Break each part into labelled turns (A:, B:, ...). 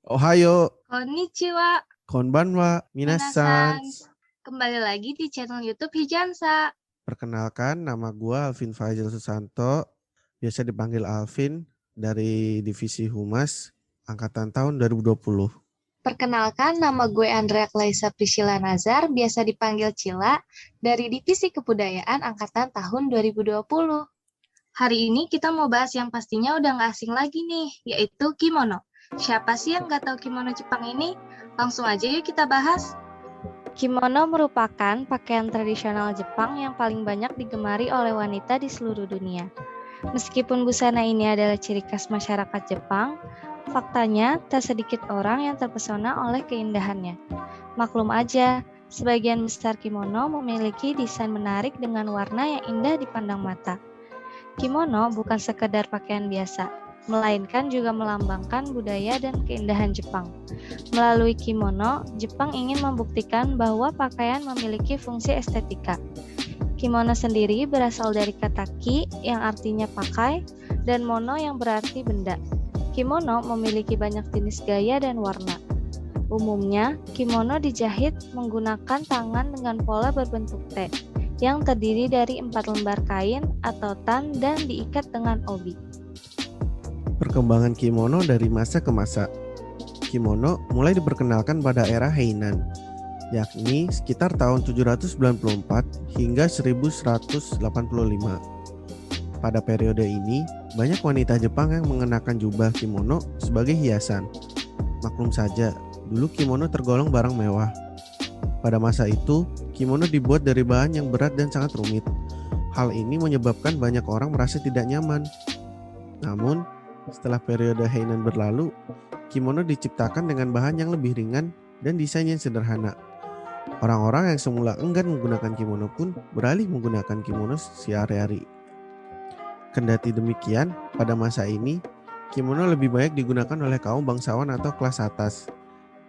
A: Ohayo,
B: Konnichiwa,
A: konbanwa, minasan.
B: minasan. Kembali lagi di channel YouTube Hijansa.
A: Perkenalkan, nama gue Alvin Faizal Susanto, biasa dipanggil Alvin, dari Divisi Humas, Angkatan tahun 2020.
B: Perkenalkan, nama gue Andrea Klaisa Priscilla Nazar, biasa dipanggil Cila, dari Divisi Kebudayaan Angkatan tahun 2020. Hari ini kita mau bahas yang pastinya udah nggak asing lagi nih, yaitu kimono. Siapa sih yang nggak tahu kimono Jepang ini? Langsung aja yuk kita bahas. Kimono merupakan pakaian tradisional Jepang yang paling banyak digemari oleh wanita di seluruh dunia. Meskipun busana ini adalah ciri khas masyarakat Jepang, faktanya tak sedikit orang yang terpesona oleh keindahannya. Maklum aja, sebagian besar kimono memiliki desain menarik dengan warna yang indah dipandang mata. Kimono bukan sekedar pakaian biasa, melainkan juga melambangkan budaya dan keindahan Jepang. Melalui kimono, Jepang ingin membuktikan bahwa pakaian memiliki fungsi estetika. Kimono sendiri berasal dari kata ki yang artinya pakai dan mono yang berarti benda. Kimono memiliki banyak jenis gaya dan warna. Umumnya, kimono dijahit menggunakan tangan dengan pola berbentuk T, yang terdiri dari 4 lembar kain atau tan dan diikat dengan obi.
A: Perkembangan kimono dari masa ke masa. Kimono mulai diperkenalkan pada era Heian, yakni sekitar tahun 794 hingga 1185. Pada periode ini, banyak wanita Jepang yang mengenakan jubah kimono sebagai hiasan. Maklum saja, dulu kimono tergolong barang mewah. Pada masa itu, kimono dibuat dari bahan yang berat dan sangat rumit. Hal ini menyebabkan banyak orang merasa tidak nyaman. Namun, setelah periode Heian berlalu, kimono diciptakan dengan bahan yang lebih ringan dan desain yang sederhana. Orang-orang yang semula enggan menggunakan kimono pun beralih menggunakan kimono sehari-hari. Kendati demikian, pada masa ini, kimono lebih banyak digunakan oleh kaum bangsawan atau kelas atas.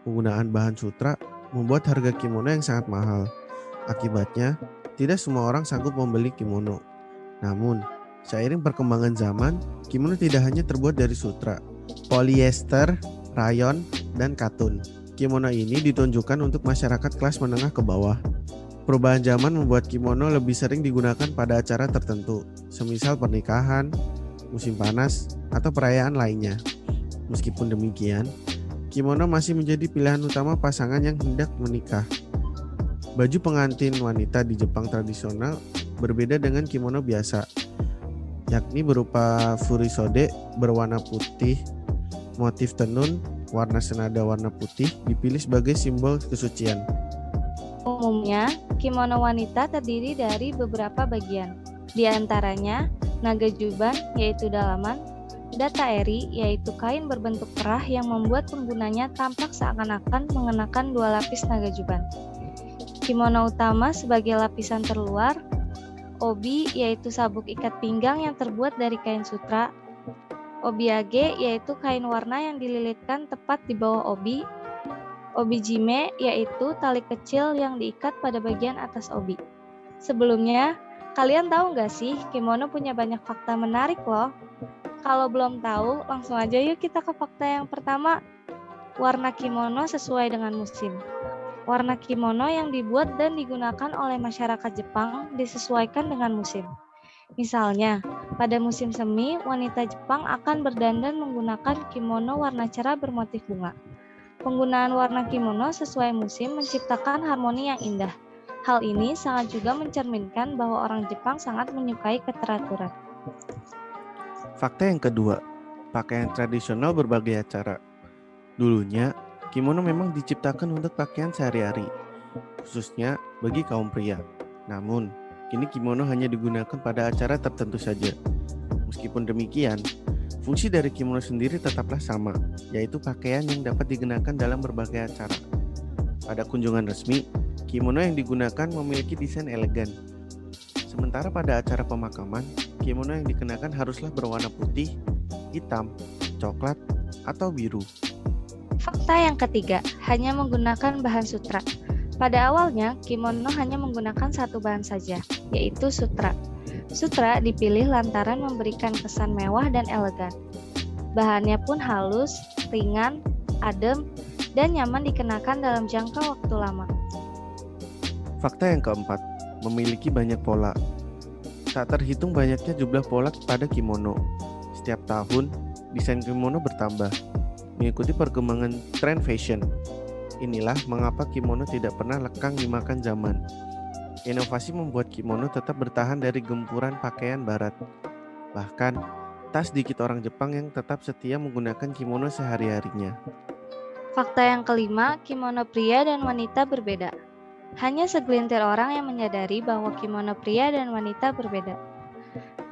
A: Penggunaan bahan sutra membuat harga kimono yang sangat mahal. Akibatnya, tidak semua orang sanggup membeli kimono. Namun, seiring perkembangan zaman, kimono tidak hanya terbuat dari sutra, polyester, rayon, dan katun. Kimono ini ditunjukkan untuk masyarakat kelas menengah ke bawah. Perubahan zaman membuat kimono lebih sering digunakan pada acara tertentu, semisal pernikahan, musim panas, atau perayaan lainnya. Meskipun demikian, kimono masih menjadi pilihan utama pasangan yang hendak menikah. Baju pengantin wanita di Jepang tradisional berbeda dengan kimono biasa, yakni berupa furisode berwarna putih, motif tenun, warna senada warna putih dipilih sebagai simbol kesucian.
B: Umumnya, kimono wanita terdiri dari beberapa bagian, di antaranya nagajuban yaitu dalaman, dataeri yaitu kain berbentuk kerah yang membuat penggunanya tampak seakan-akan mengenakan 2 lapis nagajuban. Kimono utama sebagai lapisan terluar, obi yaitu sabuk ikat pinggang yang terbuat dari kain sutra, obiage yaitu kain warna yang dililitkan tepat di bawah obi, obijime yaitu tali kecil yang diikat pada bagian atas obi. Sebelumnya, kalian tahu nggak sih kimono punya banyak fakta menarik loh? Kalau belum tahu, langsung aja yuk kita ke fakta yang pertama. Warna kimono sesuai dengan musim. Warna kimono yang dibuat dan digunakan oleh masyarakat Jepang disesuaikan dengan musim. Misalnya, pada musim semi, wanita Jepang akan berdandan menggunakan kimono warna cerah bermotif bunga. Penggunaan warna kimono sesuai musim menciptakan harmoni yang indah. Hal ini sangat juga mencerminkan bahwa orang Jepang sangat menyukai keteraturan.
A: Fakta yang kedua, pakaian tradisional berbagai acara. Dulunya, kimono memang diciptakan untuk pakaian sehari-hari, khususnya bagi kaum pria. Namun, kini kimono hanya digunakan pada acara tertentu saja. Meskipun demikian, fungsi dari kimono sendiri tetaplah sama, yaitu pakaian yang dapat digunakan dalam berbagai acara. Pada kunjungan resmi, kimono yang digunakan memiliki desain elegan. Sementara pada acara pemakaman, kimono yang dikenakan haruslah berwarna putih, hitam, coklat, atau biru.
B: Fakta yang ketiga, hanya menggunakan bahan sutra. Pada awalnya, kimono hanya menggunakan satu bahan saja, yaitu sutra. Sutra dipilih lantaran memberikan kesan mewah dan elegan. Bahannya pun halus, ringan, adem, dan nyaman dikenakan dalam jangka waktu lama.
A: Fakta yang keempat, memiliki banyak pola. Tak terhitung banyaknya jumlah pola pada kimono. Setiap tahun, desain kimono bertambah, mengikuti perkembangan tren fashion. Inilah mengapa kimono tidak pernah lekang dimakan zaman. Inovasi membuat kimono tetap bertahan dari gempuran pakaian barat. Bahkan, tak sedikit orang Jepang yang tetap setia menggunakan kimono sehari-harinya.
B: Fakta yang kelima, kimono pria dan wanita berbeda. Hanya segelintir orang yang menyadari bahwa kimono pria dan wanita berbeda.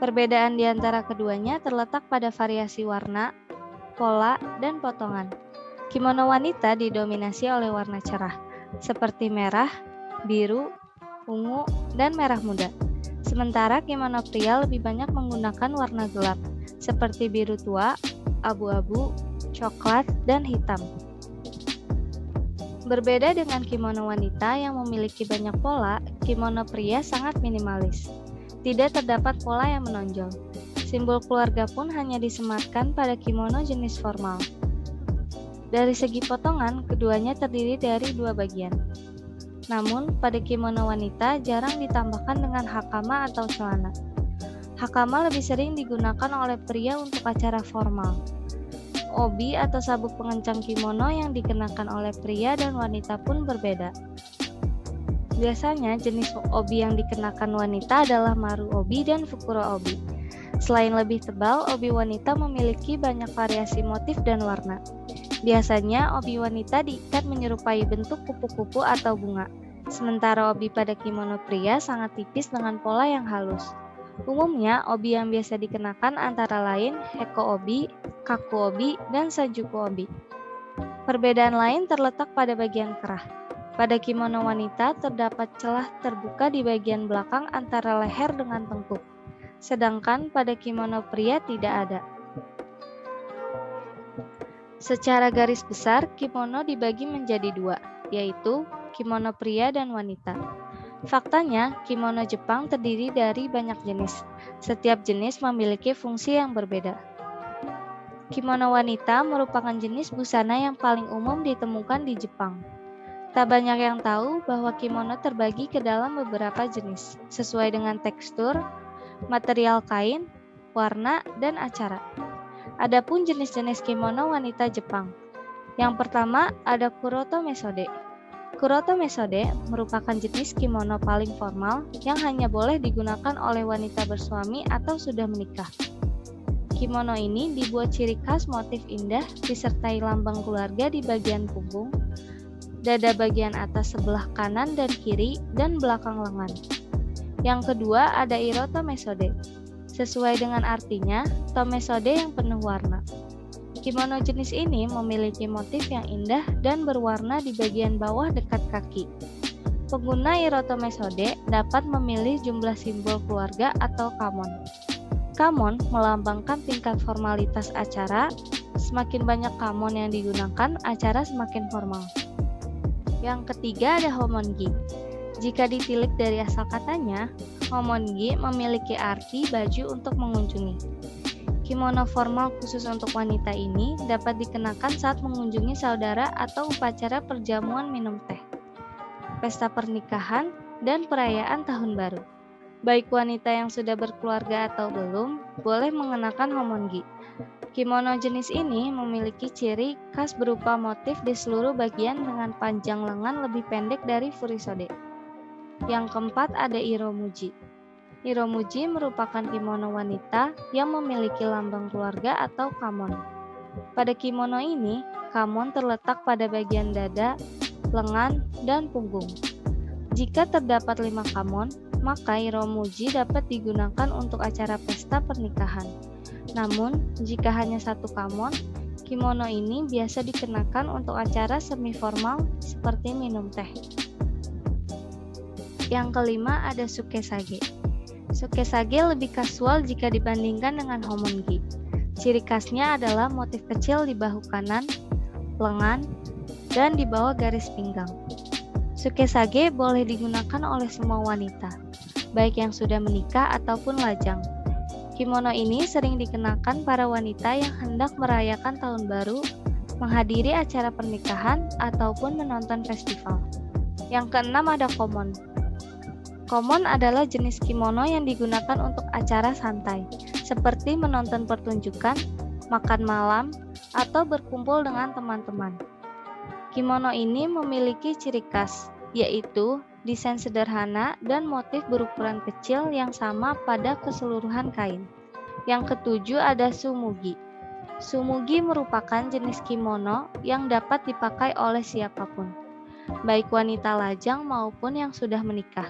B: Perbedaan di antara keduanya terletak pada variasi warna, pola, dan potongan. Kimono wanita didominasi oleh warna cerah, seperti merah, biru, ungu, dan merah muda. Sementara kimono pria lebih banyak menggunakan warna gelap, seperti biru tua, abu-abu, coklat, dan hitam. Berbeda dengan kimono wanita yang memiliki banyak pola, kimono pria sangat minimalis. Tidak terdapat pola yang menonjol. Simbol keluarga pun hanya disematkan pada kimono jenis formal. Dari segi potongan, keduanya terdiri dari dua bagian. Namun, pada kimono wanita jarang ditambahkan dengan hakama atau celana. Hakama lebih sering digunakan oleh pria untuk acara formal. Obi atau sabuk pengencang kimono yang dikenakan oleh pria dan wanita pun berbeda. Biasanya jenis obi yang dikenakan wanita adalah maru obi dan fukuro obi. Selain lebih tebal, obi wanita memiliki banyak variasi motif dan warna. Biasanya obi wanita diikat menyerupai bentuk kupu-kupu atau bunga, sementara obi pada kimono pria sangat tipis dengan pola yang halus. Umumnya, obi yang biasa dikenakan antara lain heko obi, kaku obi, dan sajuku obi. Perbedaan lain terletak pada bagian kerah. Pada kimono wanita terdapat celah terbuka di bagian belakang antara leher dengan tengkuk, sedangkan pada kimono pria tidak ada. Secara garis besar, kimono dibagi menjadi dua, yaitu kimono pria dan wanita. Faktanya, kimono Jepang terdiri dari banyak jenis. Setiap jenis memiliki fungsi yang berbeda. Kimono wanita merupakan jenis busana yang paling umum ditemukan di Jepang. Tak banyak yang tahu bahwa kimono terbagi ke dalam beberapa jenis, sesuai dengan tekstur, material kain, warna, dan acara. Adapun jenis-jenis kimono wanita Jepang. Yang pertama ada kuroto mesode. Kuroto mesode merupakan jenis kimono paling formal yang hanya boleh digunakan oleh wanita bersuami atau sudah menikah. Kimono ini dibuat ciri khas motif indah disertai lambang keluarga di bagian punggung, dada bagian atas sebelah kanan dan kiri, dan belakang lengan. Yang kedua ada iroto mesode. Sesuai dengan artinya, tomesode yang penuh warna. Kimono jenis ini memiliki motif yang indah dan berwarna di bagian bawah dekat kaki. Pengguna iroto mesode dapat memilih jumlah simbol keluarga atau kamon. Kamon melambangkan tingkat formalitas acara. Semakin banyak kamon yang digunakan, acara semakin formal. Yang ketiga ada homongi. Jika ditilik dari asal katanya, homongi memiliki arti baju untuk mengunjungi. Kimono formal khusus untuk wanita ini dapat dikenakan saat mengunjungi saudara atau upacara perjamuan minum teh, pesta pernikahan, dan perayaan tahun baru. Baik wanita yang sudah berkeluarga atau belum, boleh mengenakan homongi. Kimono jenis ini memiliki ciri khas berupa motif di seluruh bagian dengan panjang lengan lebih pendek dari furisode. Yang keempat ada iromuji. Iromuji merupakan kimono wanita yang memiliki lambang keluarga atau kamon. Pada kimono ini, kamon terletak pada bagian dada, lengan, dan punggung. Jika terdapat 5 kamon, maka iromuji dapat digunakan untuk acara pesta pernikahan. Namun, jika hanya 1 kamon, kimono ini biasa dikenakan untuk acara semi formal seperti minum teh. Yang kelima ada sukesage. Sukesage lebih kasual jika dibandingkan dengan homongi. Ciri khasnya adalah motif kecil di bahu kanan, lengan, dan di bawah garis pinggang. Sukesage boleh digunakan oleh semua wanita, baik yang sudah menikah ataupun lajang. Kimono ini sering dikenakan para wanita yang hendak merayakan tahun baru, menghadiri acara pernikahan, ataupun menonton festival. Yang keenam ada komon. Komon adalah jenis kimono yang digunakan untuk acara santai, seperti menonton pertunjukan, makan malam, atau berkumpul dengan teman-teman. Kimono ini memiliki ciri khas, yaitu desain sederhana dan motif berukuran kecil yang sama pada keseluruhan kain. Yang ketujuh ada sumugi. Sumugi merupakan jenis kimono yang dapat dipakai oleh siapapun, baik wanita lajang maupun yang sudah menikah.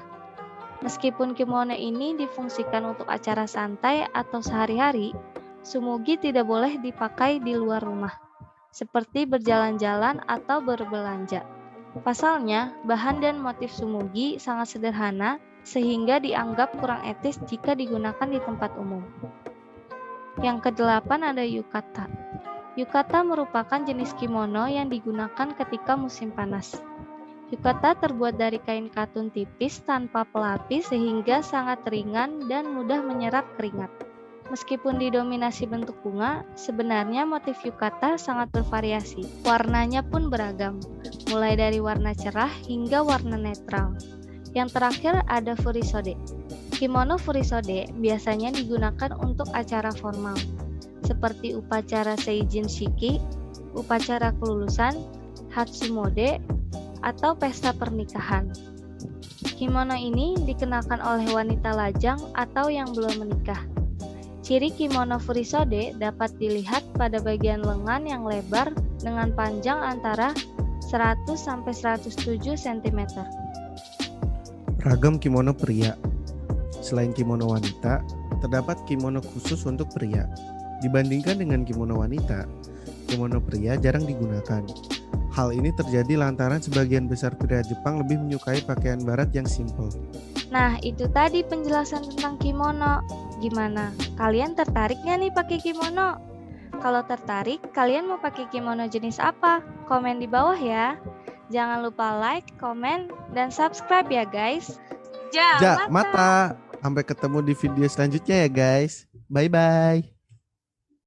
B: Meskipun kimono ini difungsikan untuk acara santai atau sehari-hari, sumugi tidak boleh dipakai di luar rumah, seperti berjalan-jalan atau berbelanja. Pasalnya, bahan dan motif sumugi sangat sederhana sehingga dianggap kurang etis jika digunakan di tempat umum. Yang kedelapan ada yukata. Yukata merupakan jenis kimono yang digunakan ketika musim panas. Yukata terbuat dari kain katun tipis tanpa pelapis sehingga sangat ringan dan mudah menyerap keringat. Meskipun didominasi bentuk bunga, sebenarnya motif yukata sangat bervariasi. Warnanya pun beragam, mulai dari warna cerah hingga warna netral. Yang terakhir ada furisode. Kimono furisode biasanya digunakan untuk acara formal, seperti upacara seijin shiki, upacara kelulusan, hatsumode, atau pesta pernikahan. Kimono ini dikenakan oleh wanita lajang atau yang belum menikah. Ciri kimono furisode dapat dilihat pada bagian lengan yang lebar dengan panjang antara 100-107 cm.
A: Ragam kimono pria. Selain kimono wanita, terdapat kimono khusus untuk pria. Dibandingkan dengan kimono wanita, kimono pria jarang digunakan. Hal ini terjadi lantaran sebagian besar pria Jepang lebih menyukai pakaian barat yang simpel.
B: Nah, itu tadi penjelasan tentang kimono. Gimana? Kalian tertarik nggak nih pakai kimono? Kalau tertarik, kalian mau pakai kimono jenis apa? Komen di bawah ya. Jangan lupa like, komen, dan subscribe ya guys.
A: Ja, mata. Sampai ketemu di video selanjutnya ya guys. Bye-bye.